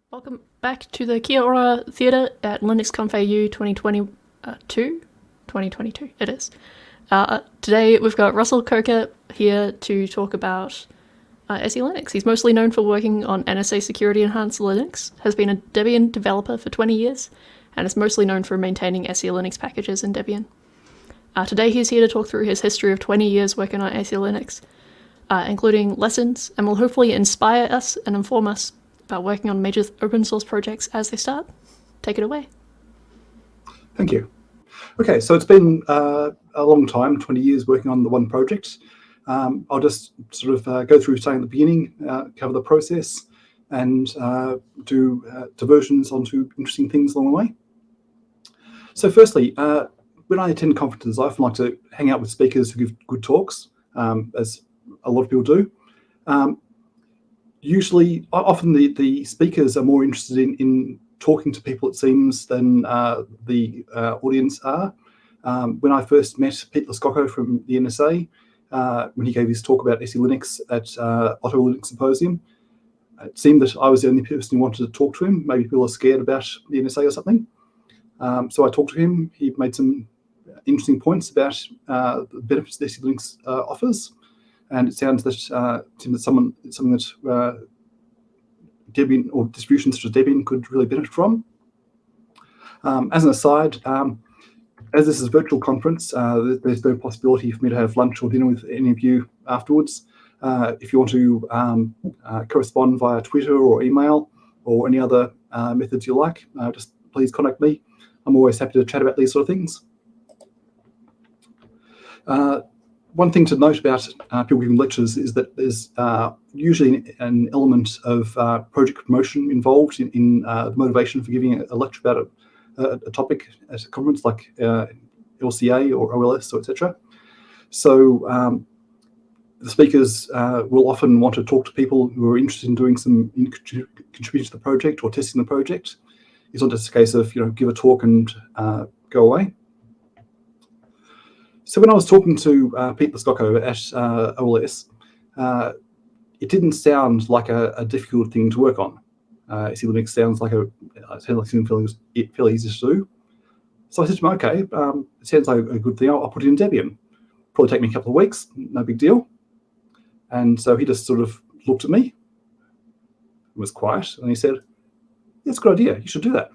Welcome back to the Kia ora Theatre at linux.conf.au 2022 it is. Today we've got Russell Coker here to talk about SELinux. He's mostly known for working on NSA Security Enhanced Linux, has been a Debian developer for 20 years, and is mostly known for maintaining SELinux packages in Debian. Today he's here to talk through his history of 20 years working on SELinux, including lessons, and will hopefully inspire us and inform us about working on major open source projects as they start. Take it away. Thank you. Okay, so it's been a long time, 20 years working on the one project. I'll just sort of go through starting at the beginning, cover the process, and do diversions onto interesting things along the way. So firstly, when I attend conferences, I often like to hang out with speakers who give good talks, as a lot of people do. Often the speakers are more interested in talking to people, it seems, than the audience are. When I first met Pete Lascocco from the NSA, when he gave his talk about SELinux at Ottawa Linux Symposium, it seemed that I was the only person who wanted to talk to him. Maybe people are scared about the NSA or something. So I talked to him. He made some interesting points about the benefits that SELinux offers. And it sounds that something that Debian or distributions such as Debian could really benefit from. As an aside, as this is a virtual conference, there's no possibility for me to have lunch or dinner with any of you afterwards. If you want to correspond via Twitter or email or any other methods you like, just please contact me. I'm always happy to chat about these sort of things. One thing to note about people giving lectures is that there's usually an element of project promotion involved in the motivation for giving a lecture about a topic at a conference like LCA or OLS or etc. So the speakers will often want to talk to people who are interested in doing contributing to the project or testing the project. It's not just a case of give a talk and go away. So when I was talking to Pete Lascocco at OLS, it didn't sound like a difficult thing to work on. SELinux sounds like something fairly easy to do. So I said to him, okay, it sounds like a good thing. I'll put it in Debian. Probably take me a couple of weeks, no big deal. And so he just sort of looked at me, was quiet, and he said, yeah, it's a good idea. You should do that.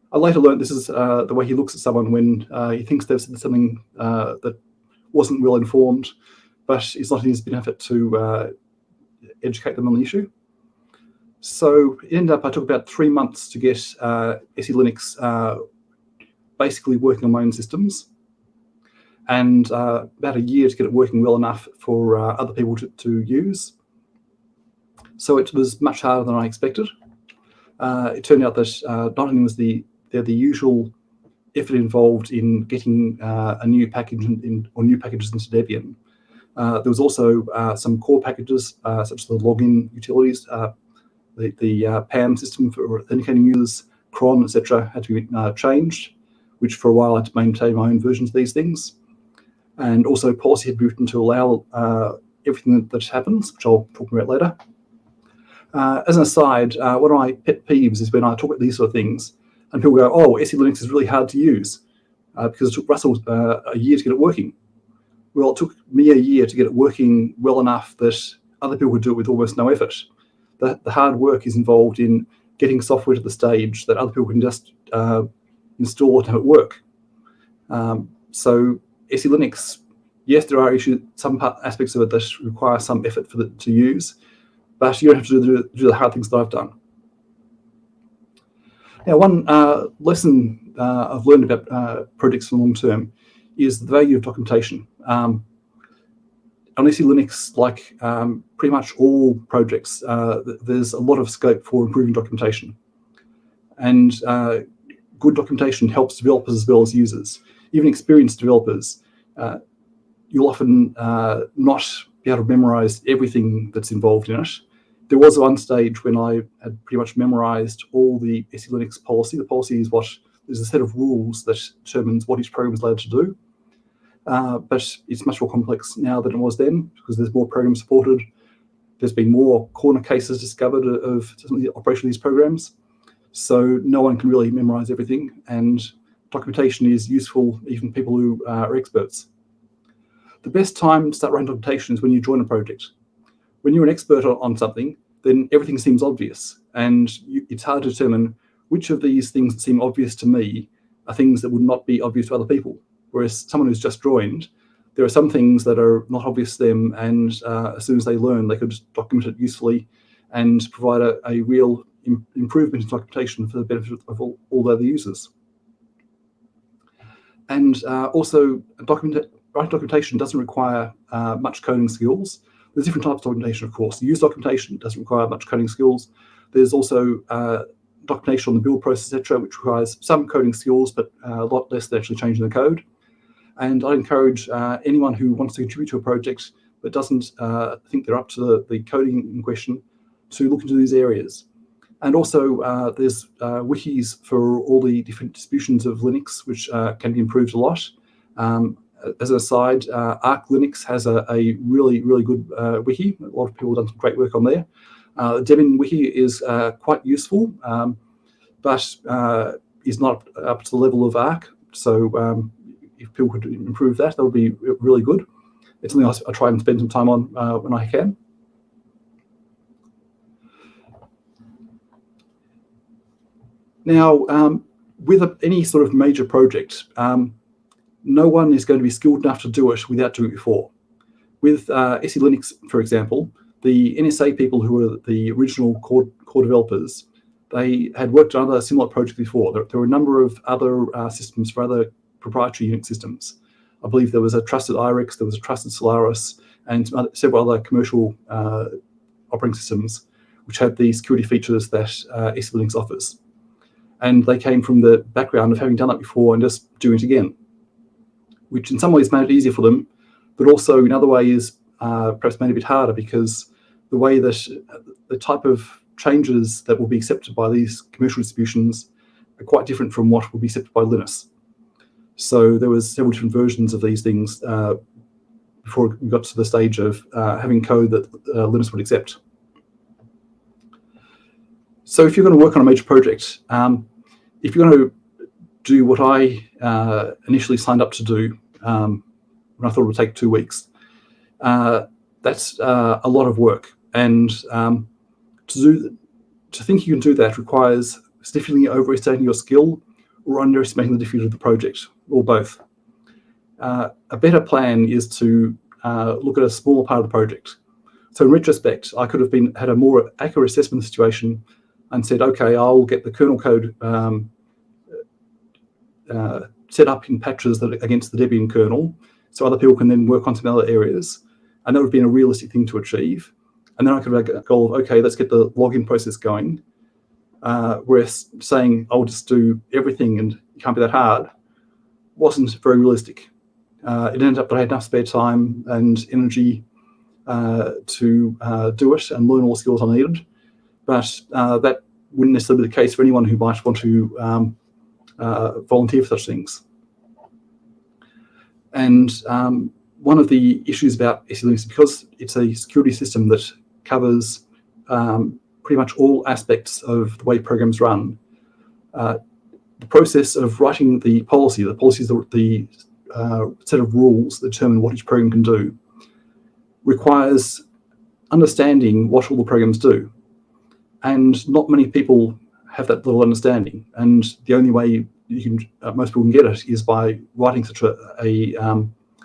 I later learned this is the way he looks at someone when he thinks they've said something that wasn't well informed, but it's not in his benefit to educate them on the issue. So it ended up, I took about 3 months to get SELinux basically working on my own systems, and about a year to get it working well enough for other people to use. So it was much harder than I expected. It turned out that not only was the usual effort involved in getting a new package or new packages into Debian. There was also some core packages such as the login utilities, the PAM system for authenticating users, cron, etc. had to be changed, which for a while I had to maintain my own versions of these things. And also policy had been written to allow everything that happens, which I'll talk about later. As an aside, one of my pet peeves is when I talk about these sort of things and people go, oh, SELinux is really hard to use because it took Russell a year to get it working. Well, it took me a year to get it working well enough that other people could do it with almost no effort. The hard work is involved in getting software to the stage that other people can just install and have it work. So SELinux, yes, there are some aspects of it that require some effort for it to use, but you don't have to do the hard things that I've done. Now, one lesson I've learned about projects for the long term is the value of documentation. On SELinux, like pretty much all projects, there's a lot of scope for improving documentation. And good documentation helps developers as well as users. Even experienced developers, you'll often not be able to memorize everything that's involved in it. There was one stage when I had pretty much memorized all the SELinux policy. The policy is there's a set of rules that determines what each program is allowed to do. But it's much more complex now than it was then because there's more programs supported. There's been more corner cases discovered of the operation of these programs. So no one can really memorize everything, and documentation is useful even people who are experts. The best time to start writing documentation is when you join a project. When you're an expert on something, then everything seems obvious, and it's hard to determine which of these things that seem obvious to me are things that would not be obvious to other people. Whereas someone who's just joined, there are some things that are not obvious to them, and as soon as they learn, they could document it usefully and provide a real improvement in documentation for the benefit of all the other users. And also, writing documentation doesn't require much coding skills. There's different types of documentation, of course. Use documentation doesn't require much coding skills. There's also documentation on the build process, etc., which requires some coding skills, but a lot less than actually changing the code. And I encourage anyone who wants to contribute to a project but doesn't think they're up to the coding in question to look into these areas. And also, there's wikis for all the different distributions of Linux, which can be improved a lot. As an aside, Arch Linux has a really, really good wiki. A lot of people have done some great work on there. Debian wiki is quite useful, but is not up to the level of Arch. So if people could improve that, that would be really good. It's something I try and spend some time on when I can. Now, with any sort of major project, no one is going to be skilled enough to do it without doing it before. With SELinux, for example, the NSA people who were the original core developers, they had worked on other similar projects before. There were a number of other systems for other proprietary Unix systems. I believe there was a trusted IRIX, there was a trusted Solaris, and several other commercial operating systems which had the security features that SELinux offers. And they came from the background of having done that before and just doing it again, which in some ways made it easier for them, but also in other ways perhaps made it a bit harder, because the way that the type of changes that will be accepted by these commercial distributions are quite different from what will be accepted by Linux. So there was several different versions of these things before we got to the stage of having code that Linux would accept. So if you're going to work on a major project, if you're going to do what I initially signed up to do when I thought it would take 2 weeks, that's a lot of work. And to think you can do that requires significantly overestimating your skill or underestimating the difficulty of the project, or both. A better plan is to look at a smaller part of the project. So in retrospect, I could have had a more accurate assessment of the situation and said, okay, I'll get the kernel code set up in patches against the Debian kernel, so other people can then work on some other areas. And that would have been a realistic thing to achieve. And then I could have a goal of, okay, let's get the login process going. Whereas saying, I'll just do everything and it can't be that hard, wasn't very realistic. It ended up that I had enough spare time and energy to do it and learn all the skills I needed. But that wouldn't necessarily be the case for anyone who might want to volunteer for such things. And one of the issues about SELinux is because it's a security system that covers pretty much all aspects of the way programs run. The process of writing the policy, the policies, the set of rules that determine what each program can do, requires understanding what all the programs do. And not many people have that little understanding. And the only way you can, most people can get it is by writing such a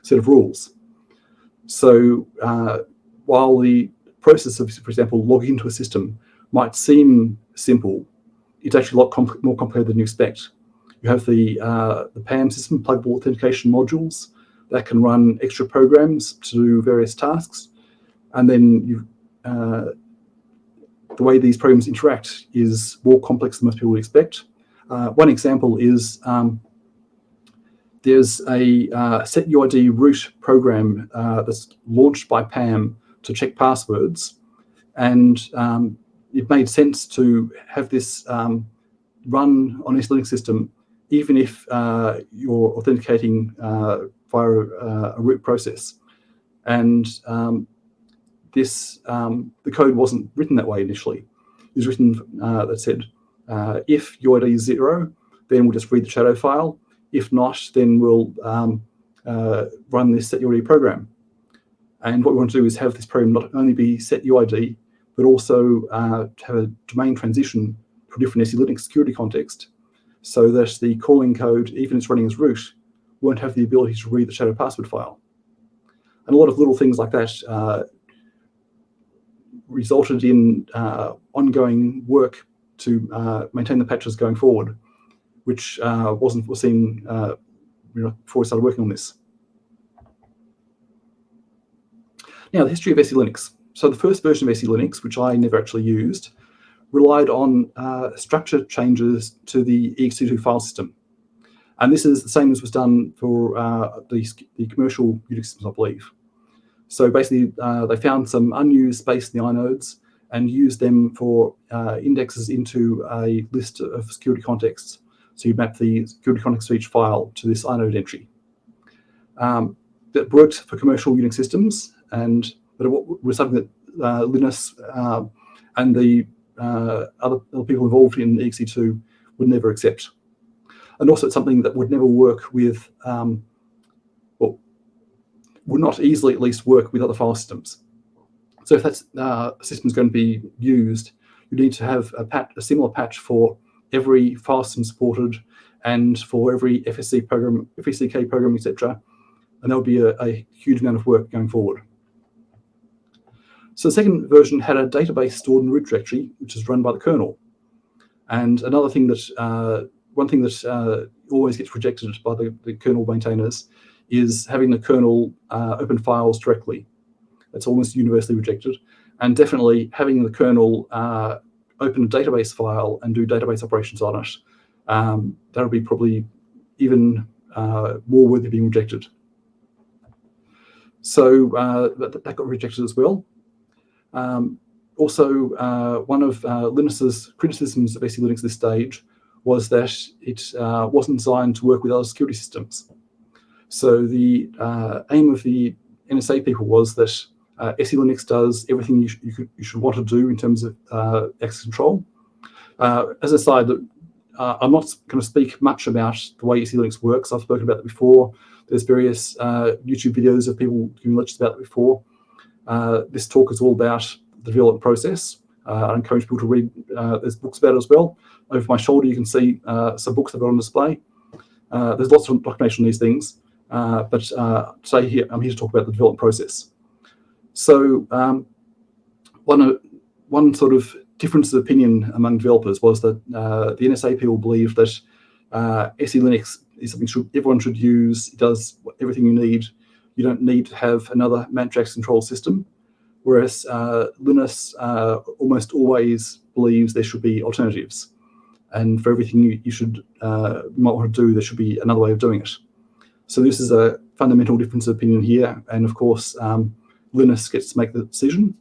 set of rules. So while the process of, for example, logging into a system might seem simple, it's actually a lot more complicated than you expect. You have the PAM system, pluggable authentication modules, that can run extra programs to do various tasks. And then the way these programs interact is more complex than most people would expect. One example is there's a setuid root program that's launched by PAM to check passwords. And it made sense to have this run on a Linux system, even if you're authenticating via a root process. And this the code wasn't written that way initially. It was written that said, if your ID is 0, then we'll just read the shadow file. If not, then we'll run this set UID program. And what we want to do is have this program not only be set UID, but also have a domain transition to a different SELinux security context, so that the calling code, even if it's running as root, won't have the ability to read the shadow password file. And a lot of little things like that resulted in ongoing work to maintain the patches going forward, which wasn't foreseen before we started working on this. Now, the history of SELinux. So the first version of SELinux, which I never actually used, relied on structure changes to the ext2 file system. And this is the same as was done for the commercial Unix systems, I believe. So basically, they found some unused space in the inodes and used them for indexes into a list of security contexts. So you map the security context of each file to this inode entry. That worked for commercial Unix systems, but it was something that Linus and the other people involved in ext2 would never accept. And also it's something that would never work with, well, would not easily at least work with other file systems. So if that system is going to be used, you need to have a similar patch for every file system supported and for every FSC program, FSCK program, etc. And there'll be a huge amount of work going forward. So the second version had a database stored in the root directory, which is run by the kernel. And another thing that, one thing that always gets rejected by the kernel maintainers is having the kernel open files directly. That's almost universally rejected. And definitely having the kernel open a database file and do database operations on it, that'll be probably even more worthy of being rejected. So that got rejected as well. Also, one of Linus's criticisms of SELinux at this stage was that it wasn't designed to work with other security systems. So the aim of the NSA people was that SELinux does everything you should want to do in terms of access control. As a side, I'm not going to speak much about the way SELinux works. I've spoken about it before. There's various YouTube videos of people giving lectures about it before. This talk is all about the development process. I encourage people to read, there's books about it as well. Over my shoulder, you can see some books I've got on display. There's lots of documentation on these things, but today here, I'm here to talk about the development process. So one sort of difference of opinion among developers was that the NSA people believe that SELinux is something everyone should use. It does everything you need. You don't need to have another managed control system. Whereas Linus almost always believes there should be alternatives. And for everything you might want to do, there should be another way of doing it. So this is a fundamental difference of opinion here. And of course, Linus gets to make the decision.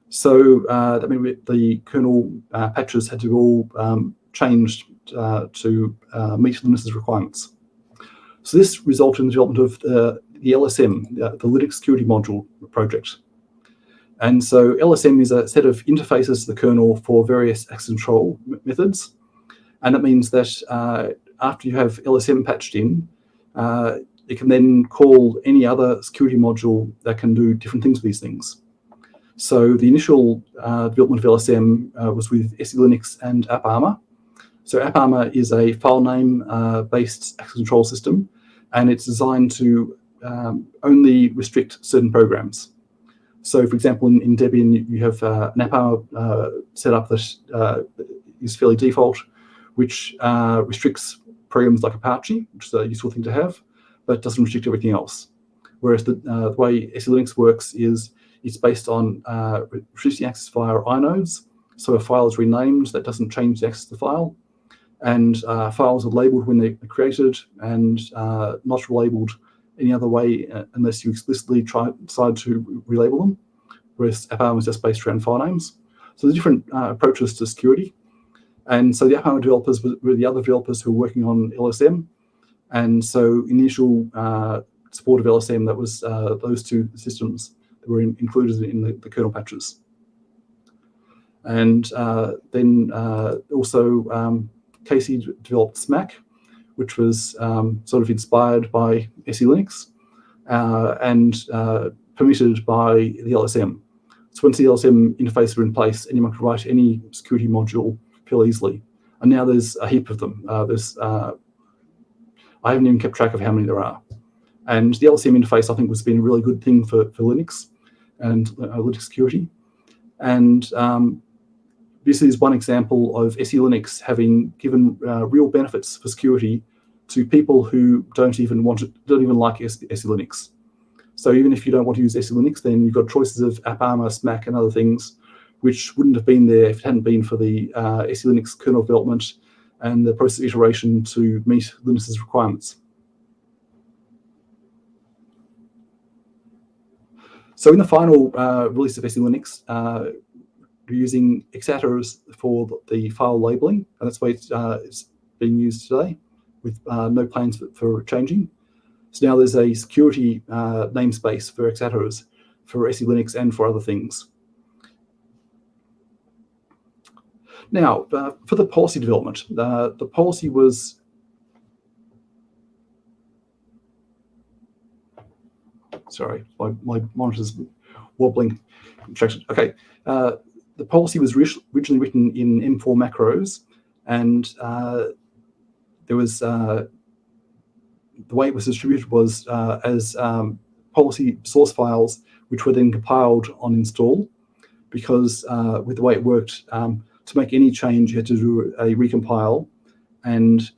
So that meant the kernel patches had to be all changed to meet Linus's requirements. So this resulted in the development of the LSM, the Linux Security Module project. And so LSM is a set of interfaces to the kernel for various access control methods. And that means that after you have LSM patched in, it can then call any other security module that can do different things with these things. So the initial development of LSM was with SELinux and AppArmor. So AppArmor is a file name based access control system, and it's designed to only restrict certain programs. So, for example, in Debian, you have an AppArmor setup that is fairly default, which restricts programs like Apache, which is a useful thing to have, but doesn't restrict everything else. Whereas the way SELinux works is it's based on restricting access via inodes. So a file is renamed, that doesn't change the access to the file. And files are labeled when they're created and not relabeled any other way unless you explicitly decide to relabel them, whereas AppArmor is just based around file names. So there's different approaches to security. And so the AppArmor developers were the other developers who were working on LSM. And so initial support of LSM, that was those two systems that were included in the kernel patches. And then also Casey developed SMAC, which was sort of inspired by SELinux and permitted by the LSM. So once the LSM interface were in place, anyone could write any security module fairly easily. And now there's a heap of them. I haven't even kept track of how many there are. And the LSM interface, I think, has been a really good thing for Linux and Linux security. And this is one example of SELinux having given real benefits for security to people who don't even like SELinux. So even if you don't want to use SELinux, then you've got choices of AppArmor, SMAC, and other things, which wouldn't have been there if it hadn't been for the SELinux kernel development and the process of iteration to meet Linus's requirements. So in the final release of SELinux, we're using exatters for the file labeling, and that's the way it's being used today, with no plans for changing. So now there's a security namespace for exatters for SELinux and for other things. Now, for the policy development, the policy was sorry, my monitor's wobbling. Okay, the policy was originally written in M4 macros, and there was the way it was distributed was as policy source files, which were then compiled on install, because with the way it worked, to make any change, you had to do a recompile, and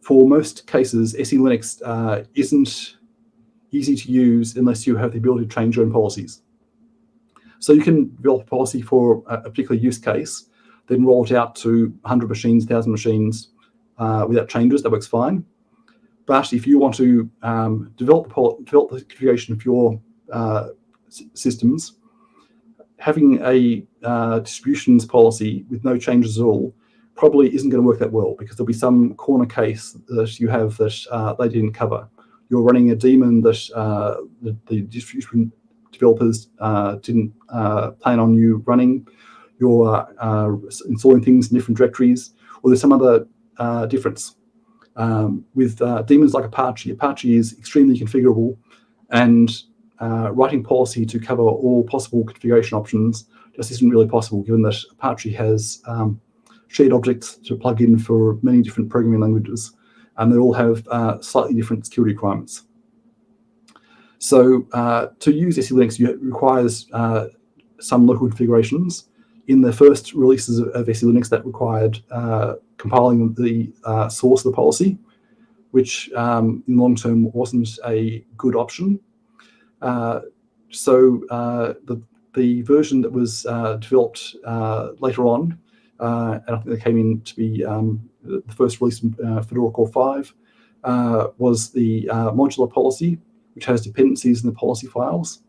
for most cases, SELinux isn't easy to use unless you have the ability to change your own policies. So you can develop a policy for a particular use case, then roll it out to 100 machines, 1,000 machines without changes. That works fine. But if you want to develop the configuration of your systems, having a distributions policy with no changes at all probably isn't going to work that well, because there'll be some corner case that you have that they didn't cover. You're running a daemon that the distribution developers didn't plan on you running. You're installing things in different directories, or there's some other difference. With daemons like Apache is extremely configurable, and writing policy to cover all possible configuration options just isn't really possible, given that Apache has shared objects to plug in for many different programming languages, and they all have slightly different security requirements. So to use SELinux, it requires some local configurations. In the first releases of SELinux, that required compiling the source of the policy, which in the long term wasn't a good option. So the version that was developed later on, and I think that came in to be the first release in Fedora Core 5, was the modular policy, which has dependencies in the policy files.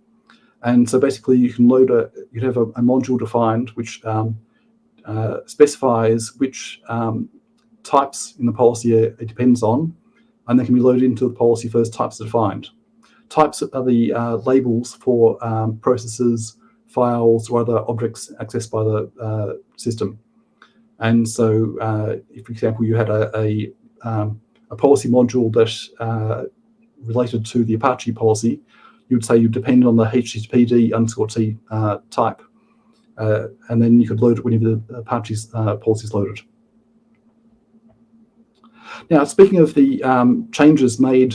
And so basically you can you'd have a module defined which specifies which types in the policy it depends on, and they can be loaded into the policy for those types are defined. Types are the labels for processes, files, or other objects accessed by the system. And so, if, for example, you had a policy module that related to the Apache policy, you would say you depend on the HTTPD_T type, and then you could load it whenever the Apache's policy is loaded. Now, speaking of the changes made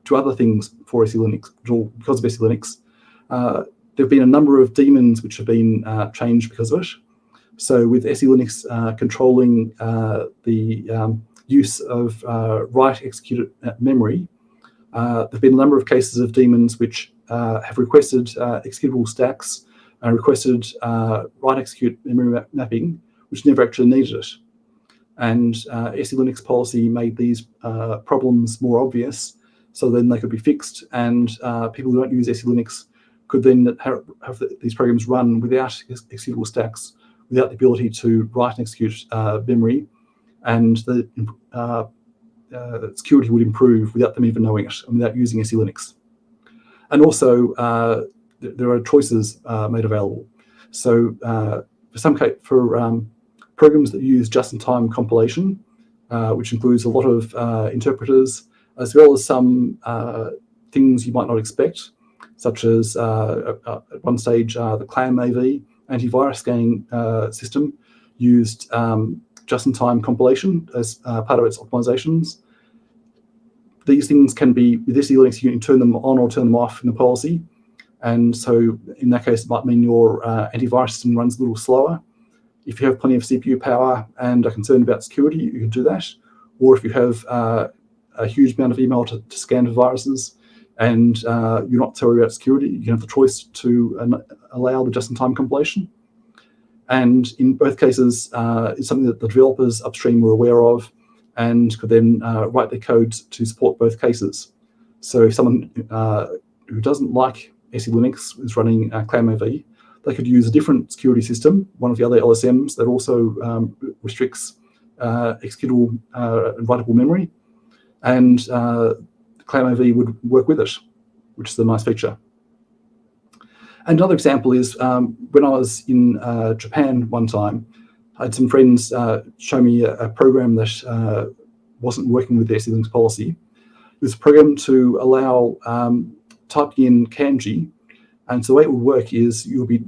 to other things for SELinux, because of SELinux, there have been a number of daemons which have been changed because of it. So with SELinux controlling the use of write execute memory, there have been a number of cases of daemons which have requested executable stacks and requested write execute memory mapping, which never actually needed it. And SELinux policy made these problems more obvious, so then they could be fixed, and people who don't use SELinux could then have these programs run without executable stacks, without the ability to write and execute memory, and the security would improve without them even knowing it and without using SELinux. And also, there are choices made available. So for programs that use just-in-time compilation, which includes a lot of interpreters, as well as some things you might not expect, such as at one stage the ClamAV antivirus scanning system used just-in-time compilation as part of its optimizations. These things can be, with Easylinux, you can turn them on or turn them off in the policy. And so in that case, it might mean your antivirus system runs a little slower. If you have plenty of CPU power and are concerned about security, you can do that. Or if you have a huge amount of email to scan for viruses and you're not so worried about security, you can have the choice to allow the just-in-time compilation. And in both cases, it's something that the developers upstream were aware of and could then write their code to support both cases. So if someone who doesn't like SELinux is running ClamAV, they could use a different security system, one of the other LSMs that also restricts executable and writable memory, and ClamAV would work with it, which is a nice feature. And another example is when I was in Japan one time, I had some friends show me a program that wasn't working with the SELinux policy. It was a program to allow typing in kanji. And so the way it would work is you'll be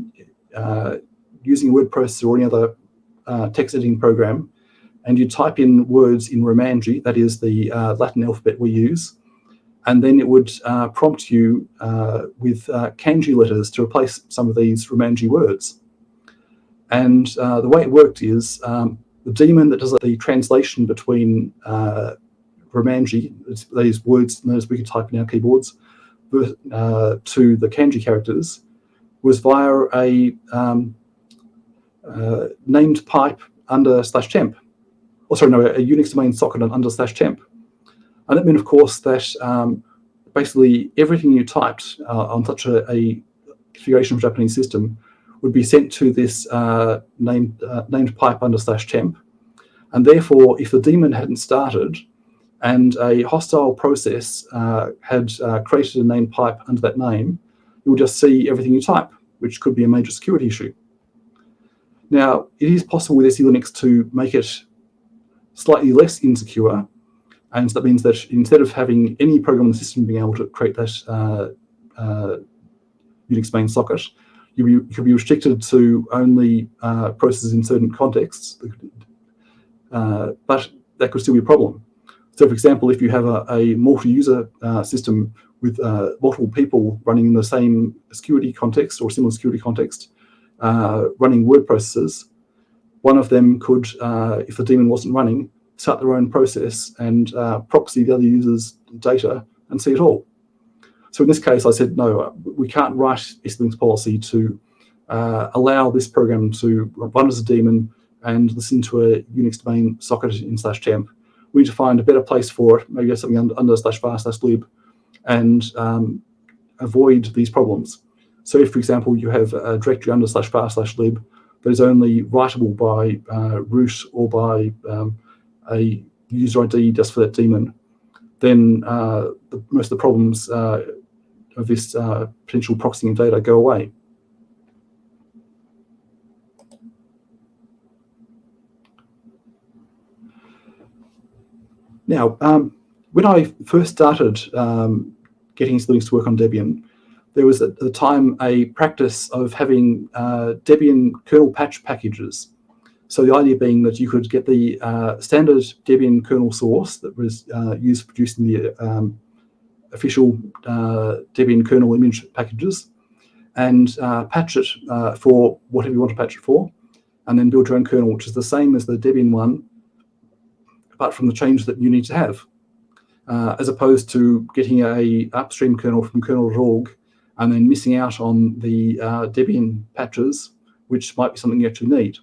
using a word processor or any other text editing program, and you type in words in Romanji, that is the Latin alphabet we use, and then it would prompt you with kanji letters to replace some of these Romanji words. And the way it worked is the daemon that does the translation between Romanji, these words as we could type in our keyboards, to the kanji characters, was via a named pipe under /temp. A Unix domain socket under /temp. And that meant, of course, that basically everything you typed on such a configuration of a Japanese system would be sent to this named pipe under /temp. And therefore, if the daemon hadn't started and a hostile process had created a named pipe under that name, you will just see everything you type, which could be a major security issue. Now, it is possible with SELinux to make it slightly less insecure, and so that means that instead of having any program in the system being able to create that Unix main socket, you could be restricted to only processes in certain contexts, but that could still be a problem. So, for example, if you have a multi-user system with multiple people running in the same security context or similar security context, running word processors, one of them could, if the daemon wasn't running, start their own process and proxy the other user's data and see it all. So in this case, I said, no, we can't write SELinux policy to allow this program to run as a daemon and listen to a Unix domain socket in /temp. We need to find a better place for it, maybe something under /var/lib, and avoid these problems. So if, for example, you have a directory under /var/lib that is only writable by root or by a user ID just for that daemon, then most of the problems of this potential proxying of data go away. Now, when I first started getting SELinux to work on Debian, there was at the time a practice of having Debian kernel patch packages. So the idea being that you could get the standard Debian kernel source that was used for producing the official Debian kernel image packages and patch it for whatever you want to patch it for, and then build your own kernel, which is the same as the Debian one, apart from the change that you need to have, as opposed to getting a upstream kernel from kernel.org and then missing out on the Debian patches, which might be something you actually need.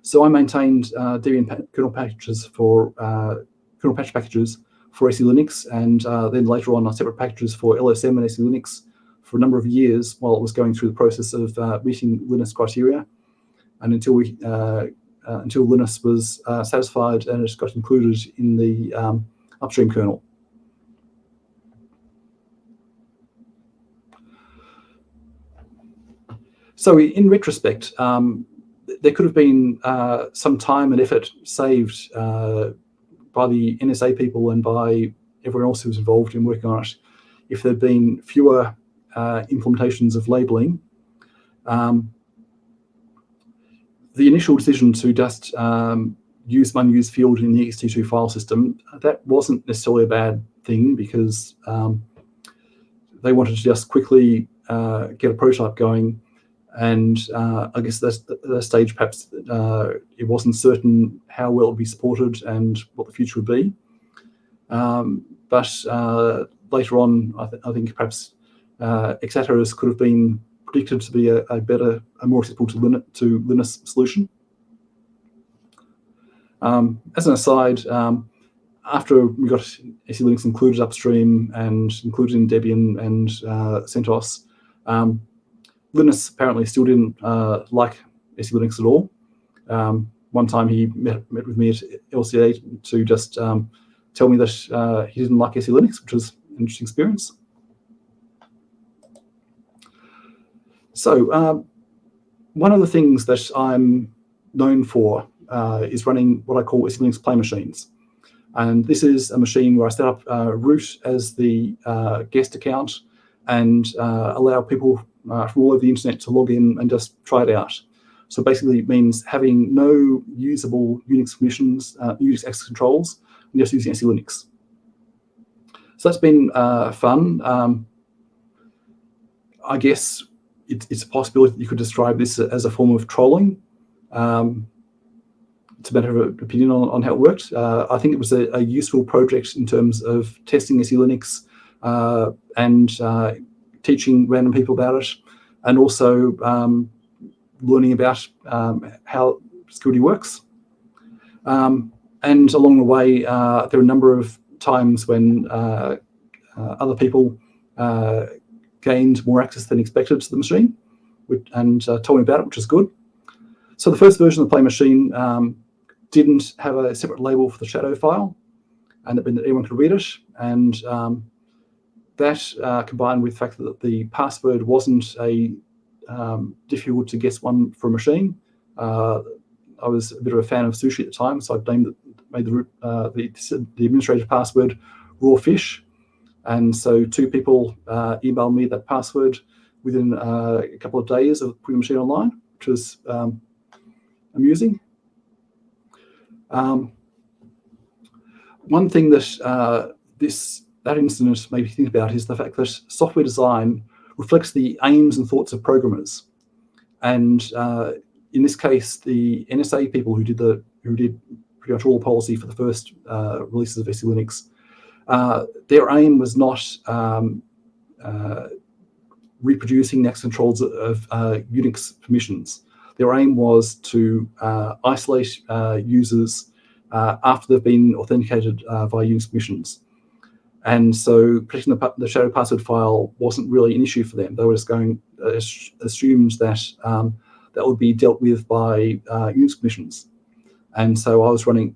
So I maintained Debian kernel packages for kernel patch packages for SELinux, and then later on separate packages for LSM and SELinux for a number of years while it was going through the process of meeting Linux criteria, and until Linux was satisfied and it got included in the upstream kernel. So in retrospect, there could have been some time and effort saved by the NSA people and by everyone else who was involved in working on it if there'd been fewer implementations of labeling. The initial decision to just use an unused field in the ext2 file system, that wasn't necessarily a bad thing, because they wanted to just quickly get a prototype going, and I guess at that stage perhaps it wasn't certain how well it would be supported and what the future would be. But later on, I think perhaps Excluding could have been predicted to be a better, a more acceptable to Linux solution. As an aside, after we got SELinux included upstream and included in Debian and CentOS, Linus apparently still didn't like SELinux at all. One time he met with me at LCA to just tell me that he didn't like SELinux, which was an interesting experience. So one of the things that I'm known for is running what I call Easylinks play machines. And this is a machine where I set up root as the guest account and allow people from all over the internet to log in and just try it out. So basically it means having no usable Unix permissions, Unix access controls, and just using SELinux. So that's been fun. I guess it's a possibility that you could describe this as a form of trolling. It's a matter of opinion on how it worked. I think it was a useful project in terms of testing SELinux and teaching random people about it, and also learning about how security works. And along the way, there are a number of times when other people gained more access than expected to the machine, and told me about it, which is good. So the first version of the play machine didn't have a separate label for the shadow file, and that meant that anyone could read it. And that combined with the fact that the password wasn't a difficult to guess one for a machine. I was a bit of a fan of sushi at the time, so I made the administrative password raw fish. And so 2 people emailed me that password within a couple of days of putting the machine online, which was amusing. One thing that that incident made me think about is the fact that software design reflects the aims and thoughts of programmers. And in this case, the NSA people who did pretty much all the policy for the first releases of SELinux, their aim was not reproducing access controls of Unix permissions. Their aim was to isolate users after they've been authenticated via Unix permissions. And so protecting the shadow password file wasn't really an issue for them. They were just assumed that that would be dealt with by Unix permissions. And so I was running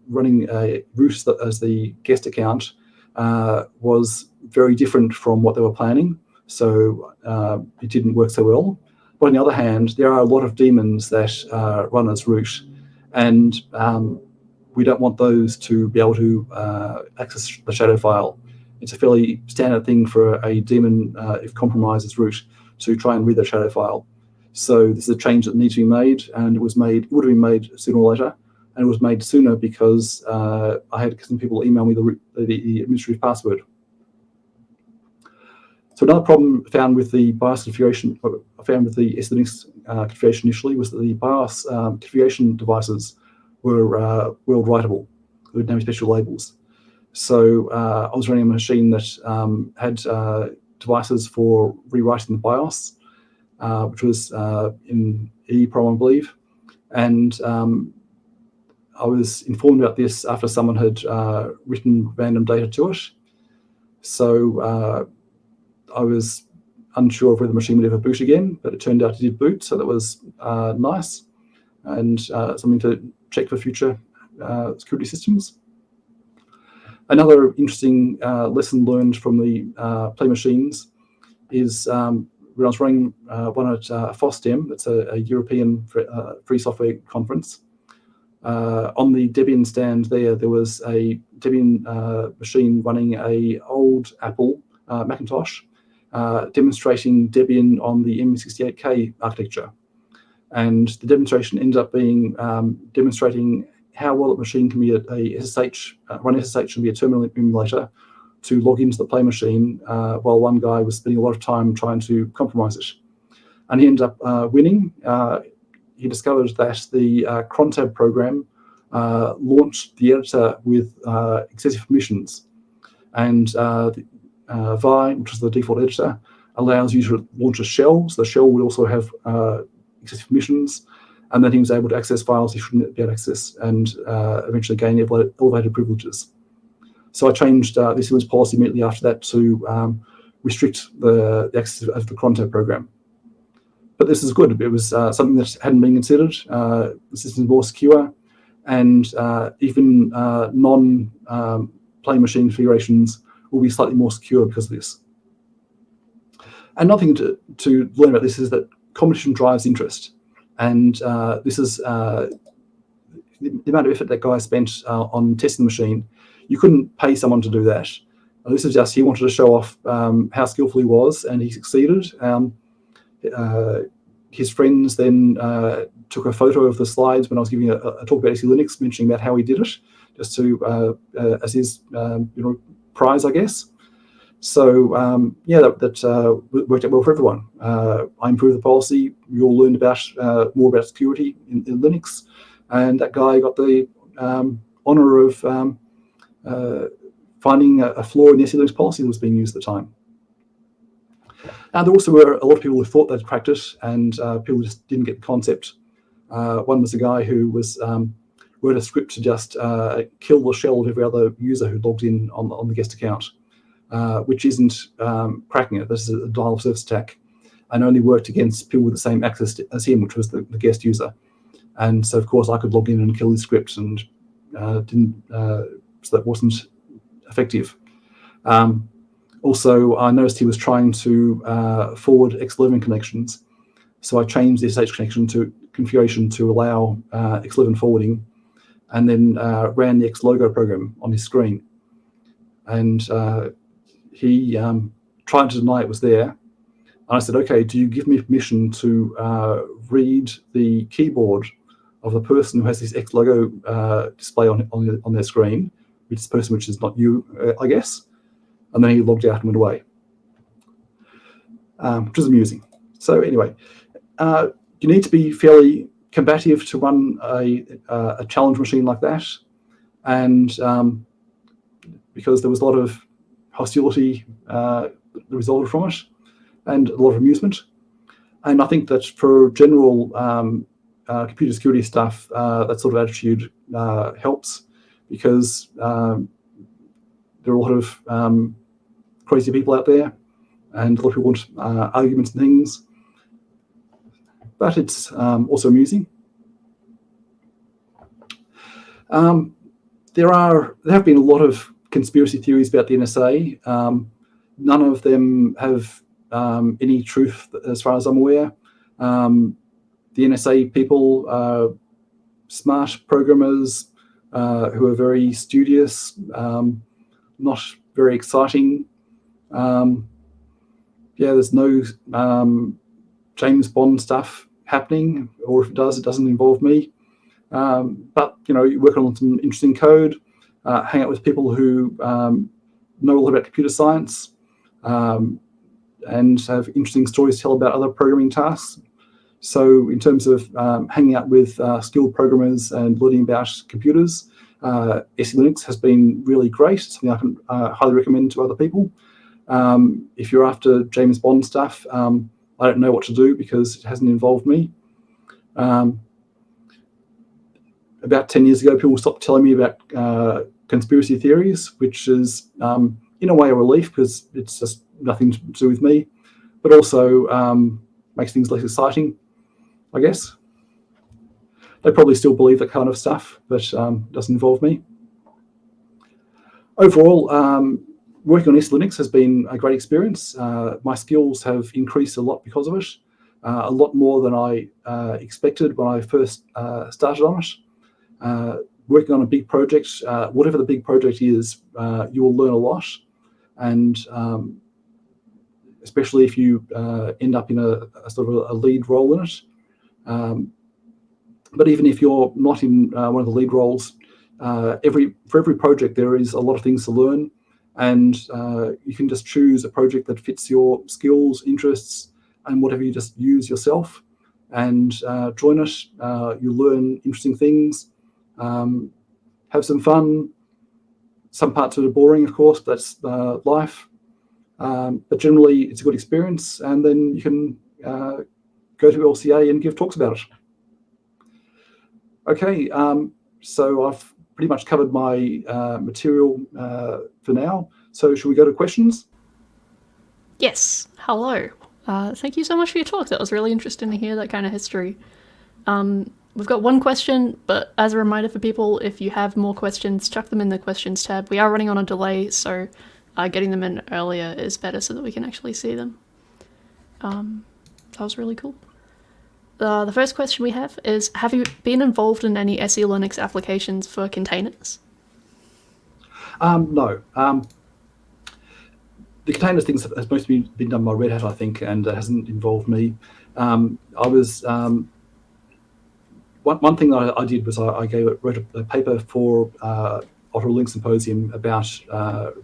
root as the guest account was very different from what they were planning. So it didn't work so well. But on the other hand, there are a lot of daemons that run as root, and we don't want those to be able to access the shadow file. It's a fairly standard thing for a daemon, if compromised as root, to try and read the shadow file. So this is a change that needs to be made, and it would have been made sooner or later. And it was made sooner because I had some people email me the administrative password. So another problem found with the BIOS configuration, found with the SELinux configuration initially, was that the BIOS configuration devices were world writable with no special labels. So I was running a machine that had devices for rewriting the BIOS, which was in EEPROM, I believe, and I was informed about this after someone had written random data to it. So I was unsure of whether the machine would ever boot again, but it turned out it did boot, so that was nice, and something to check for future security systems. Another interesting lesson learned from the play machines is when I was running one at FOSDEM, that's a European free software conference. On the Debian stand there was a Debian machine running a old Apple Macintosh, demonstrating Debian on the M68K architecture. And the demonstration ended up being demonstrating how well a machine can be a SSH, run SSH and be a terminal emulator to log into the play machine, while one guy was spending a lot of time trying to compromise it. And he ended up winning. He discovered that the crontab program launched the editor with excessive permissions. And Vi, which is the default editor, allows you to launch a shell. So the shell would also have excessive permissions. And then he was able to access files he shouldn't be able to access and eventually gain elevated privileges. So I changed the SELinux policy immediately after that to restrict the access of the crontab program. But this is good. It was something that hadn't been considered. The system is more secure, and even non-play machine configurations will be slightly more secure because of this. Another thing to learn about this is that competition drives interest. And this is the amount of effort that guy spent on testing the machine. You couldn't pay someone to do that. This is just, he wanted to show off how skillful he was, and he succeeded. His friends then took a photo of the slides when I was giving a talk about SELinux, mentioning about how he did it, just to as his prize, I guess. So yeah, that worked out well for everyone. I improved the policy. We all learned about more about security in Linux, and that guy got the honor of finding a flaw in the SELinux policy that was being used at the time. And there also were a lot of people who thought they'd cracked it, and people just didn't get the concept. One was a guy who was wrote a script to just kill the shell of every other user who logged in on the guest account, which isn't cracking it. This is a denial of service attack, and only worked against people with the same access as him, which was the guest user. And so, of course, I could log in and kill his script, and so that wasn't effective. Also, I noticed he was trying to forward X11 connections. So I changed the SSH connection to configuration to allow X11 forwarding, and then ran the Xlogo program on his screen. And he tried to deny it was there. And I said, okay, do you give me permission to read the keyboard of the person who has this Xlogo display on their screen, which is the person which is not you, I guess? And then he logged out and went away, which was amusing. So anyway, you need to be fairly combative to run a challenge machine like that. And because there was a lot of hostility that resulted from it, and a lot of amusement. And I think that for general computer security stuff, that sort of attitude helps, because there are a lot of crazy people out there, and a lot of people want arguments and things. But it's also amusing. There have been a lot of conspiracy theories about the NSA. None of them have any truth, as far as I'm aware. The NSA people are smart programmers who are very studious, not very exciting. Yeah, there's no James Bond stuff happening, or if it does, it doesn't involve me. But you work on some interesting code, hang out with people who know a lot about computer science, and have interesting stories to tell about other programming tasks. So in terms of hanging out with skilled programmers and learning about computers, SELinux has been really great. It's something I can highly recommend to other people. If you're after James Bond stuff, I don't know what to do because it hasn't involved me. About 10 years ago, people stopped telling me about conspiracy theories, which is in a way a relief, because it's just nothing to do with me, but also makes things less exciting, I guess. They probably still believe that kind of stuff, but doesn't involve me. Overall, Working on SELinux has been a great experience. My skills have increased a lot because of it, a lot more than I expected when I first started on it. Working on a big project, whatever the big project is, you will learn a lot, and especially if you end up in a sort of a lead role in it. But even if you're not in one of the lead roles, for every project there is a lot of things to learn, and you can just choose a project that fits your skills, interests, and whatever you just use yourself, and join it. You learn interesting things, have some fun. Some parts are boring, of course, but that's life. But generally, it's a good experience, and then you can go to LCA and give talks about it. Okay, so I've pretty much covered my material for now. So should we go to questions? Yes, hello. Thank you so much for your talk. That was really interesting to hear that kind of history. We've got one question, but as a reminder for people, if you have more questions, chuck them in the questions tab. We are running on a delay, so getting them in earlier is better so that we can actually see them. That was really cool. The first question we have is, have you been involved in any SELinux applications for containers? No. The containers things has mostly been done by Red Hat, I think, and it hasn't involved me. I was one thing that I did was I wrote a paper for Ottawa Linux Symposium about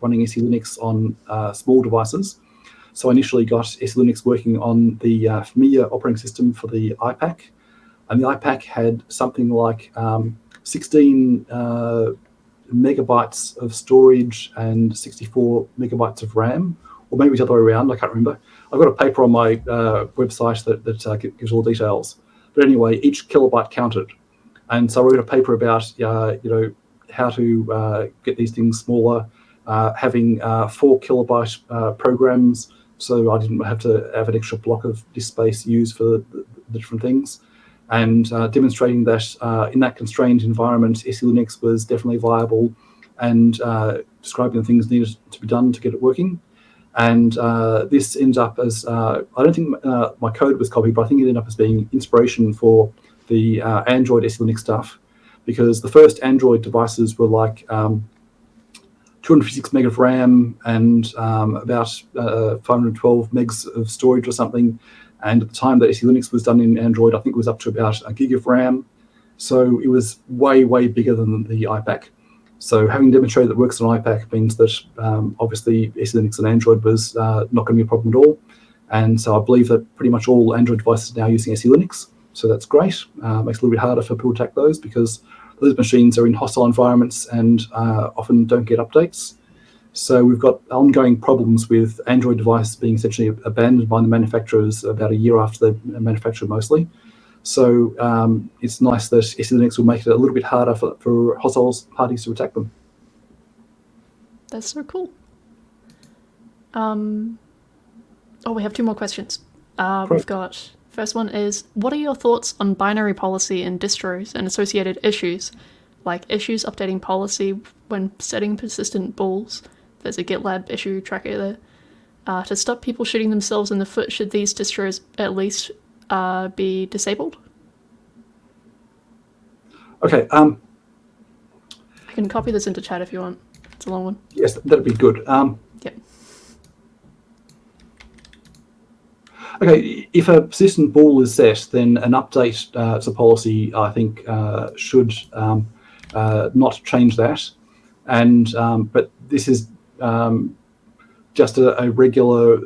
running SELinux on small devices. So I initially got SELinux working on the familiar operating system for the iPac, and the iPac had something like 16 megabytes of storage and 64 megabytes of RAM, or maybe the other way around, I can't remember. I've got a paper on my website that gives all the details. But anyway, each kilobyte counted. And so I wrote a paper about how to get these things smaller, having 4 kilobyte programs, so I didn't have to have an extra block of disk space used for the different things, and demonstrating that in that constrained environment, SELinux was definitely viable, and describing the things needed to be done to get it working. And this ends up as, I don't think my code was copied, but I think it ended up as being inspiration for the Android SELinux stuff, because the first Android devices were like 256 meg of RAM and about 512 megs of storage or something. And at the time that SELinux was done in Android, I think it was up to about a gig of RAM. So it was way, way bigger than the iPac. So having demonstrated that it works on iPac means that obviously SELinux on Android was not going to be a problem at all. And so I believe that pretty much all Android devices are now using SELinux. So that's great. Makes it a little bit harder for people to attack those, because those machines are in hostile environments and often don't get updates. So we've got ongoing problems with Android devices being essentially abandoned by the manufacturers about a year after they're manufactured mostly. So it's nice that SELinux will make it a little bit harder for hostile parties to attack them. That's so cool. We have 2 more questions. We've got, first one is, what are your thoughts on binary policy in distros and associated issues, like issues updating policy when setting persistent bools? There's a GitLab issue tracker there. To stop people shooting themselves in the foot, should these distros at least be disabled? Okay. I can copy this into chat if you want. It's a long one. Yes, that'd be good. Yep. Okay, if a persistent bool is set, then an update to policy, I think, should not change that. And but this is just a regular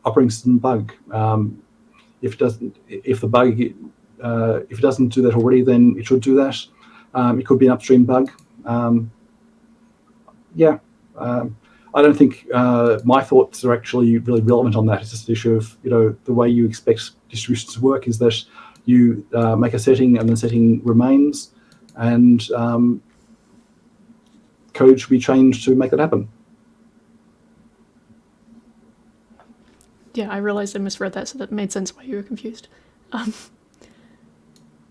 operating system bug. If it doesn't do that already, then it should do that. It could be an upstream bug. I don't think my thoughts are actually really relevant on that. It's just an issue of the way you expect distributions to work is that you make a setting and the setting remains, and code should be changed to make that happen. Yeah, I realized I misread that, so that made sense why you were confused.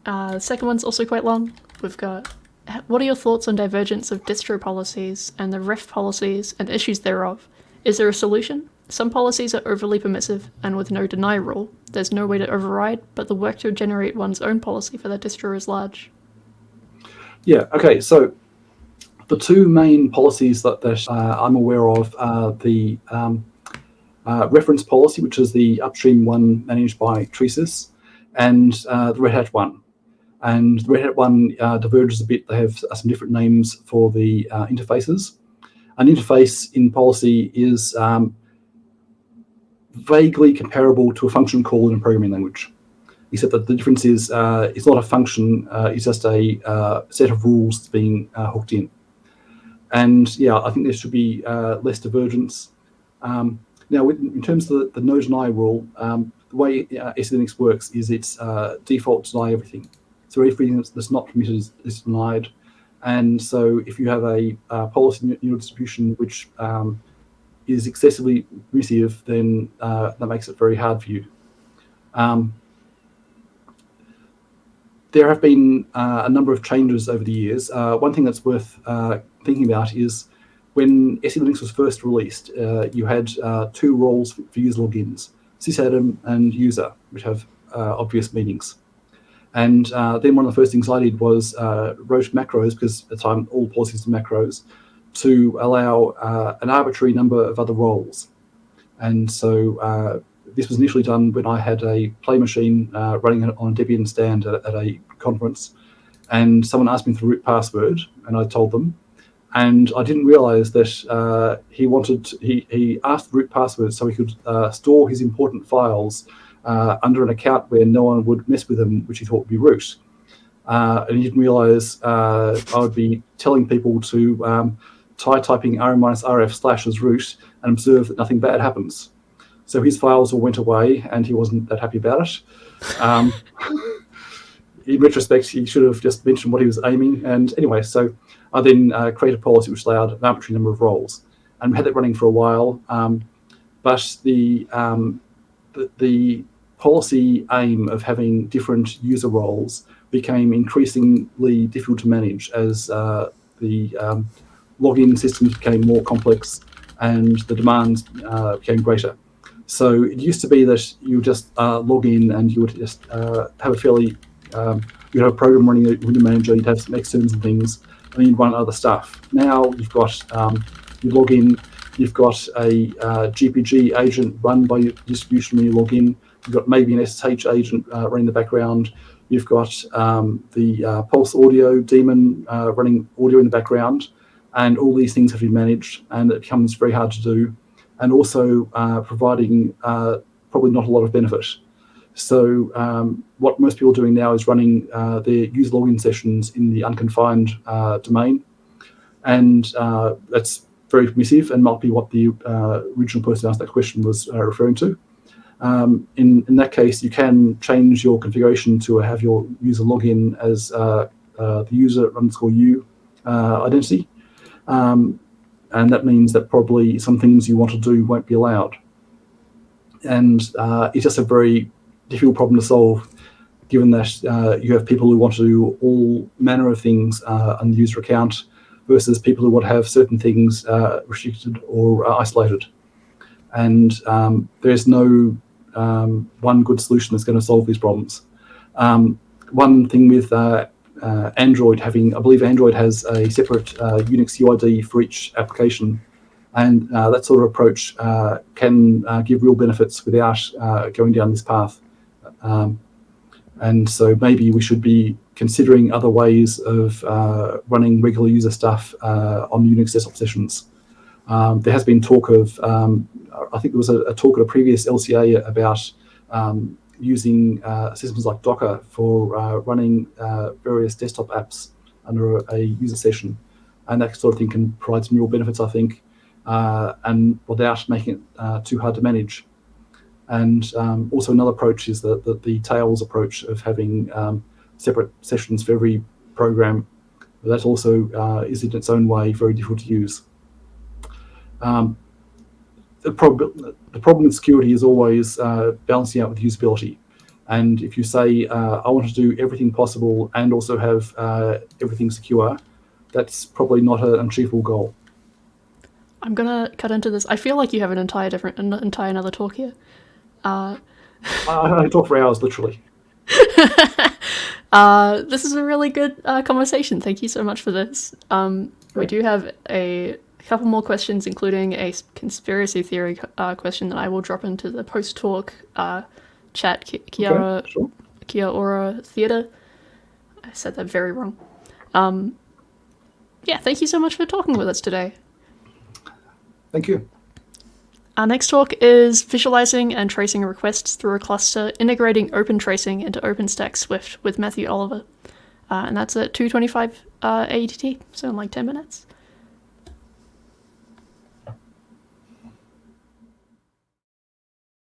The second one's also quite long. We've got, what are your thoughts on divergence of distro policies and the ref policies and issues thereof? Is there a solution? Some policies are overly permissive, and with no deny rule, there's no way to override, but the work to generate one's own policy for that distro is large. Yeah, okay, so the two main policies that I'm aware of are the reference policy, which is the upstream one managed by Treesys, and the Red Hat one. And the Red Hat one diverges a bit. They have some different names for the interfaces. An interface in policy is vaguely comparable to a function call in a programming language, except that the difference is it's not a function, it's just a set of rules that's being hooked in. And yeah, I think there should be less divergence. Now, in terms of the no deny rule, the way SELinux works is it's default deny everything. So everything that's not permitted is denied. And so if you have a policy in your distribution which is excessively permissive, then that makes it very hard for you. There have been a number of changes over the years. One thing that's worth thinking about is when SELinux was first released, you had two roles for user logins, sysadmin and user, which have obvious meanings. And then one of the first things I did was wrote macros, because at the time all policies were macros, to allow an arbitrary number of other roles. And so this was initially done when I had a play machine running on a Debian stand at a conference, and someone asked me for the root password, and I told them. And I didn't realize that he asked the root password so he could store his important files under an account where no one would mess with them, which he thought would be root. And he didn't realize I would be telling people to try typing rm-rf/ as root and observe that nothing bad happens. So his files all went away, and he wasn't that happy about it. In retrospect, he should have just mentioned what he was aiming. And anyway, so I then created a policy which allowed an arbitrary number of roles, and we had that running for a while. But the policy aim of having different user roles became increasingly difficult to manage as the login systems became more complex and the demands became greater. So it used to be that you would just log in and you would just have a fairly, you'd have a program running a window manager, you'd have some externs and things, and you'd run other stuff. Now you've got, you log in, you've got a GPG agent run by your distribution when you log in, you've got maybe an SSH agent running in the background, you've got the Pulse Audio daemon running audio in the background, and all these things have to be managed, and it becomes very hard to do, and also providing probably not a lot of benefit. So what most people are doing now is running their user login sessions in the unconfined domain, and that's very permissive and might be what the original person who asked that question was referring to. In that case, you can change your configuration to have your user login as the user_u identity. And that means that probably some things you want to do won't be allowed. And it's just a very difficult problem to solve, given that you have people who want to do all manner of things on the user account versus people who want to have certain things restricted or isolated. And there's no one good solution that's going to solve these problems. One thing with Android having, I believe Android has a separate Unix UID for each application, and that sort of approach can give real benefits without going down this path. And so maybe we should be considering other ways of running regular user stuff on Unix desktop sessions. There has been talk of, I think there was a talk at a previous LCA about using systems like Docker for running various desktop apps under a user session. And that sort of thing can provide some real benefits, I think, and without making it too hard to manage. And also another approach is the Tails approach of having separate sessions for every program. That also is in its own way very difficult to use. The problem with security is always balancing out with usability. And if you say, I want to do everything possible and also have everything secure, that's probably not an achievable goal. I'm gonna cut into this. I feel like you have an entire another talk here. I talk for hours, literally. This is a really good conversation. Thank you so much for this. We do have a couple more questions, including a conspiracy theory question that I will drop into the post-talk chat. Okay, sure. Kia Ora Theatre. I said that very wrong. Yeah, thank you so much for talking with us today. Thank you. Our next talk is visualizing and tracing requests through a cluster, integrating open tracing into OpenStack Swift with Matthew Oliver. And that's at 2:25 AET, so in like 10 minutes.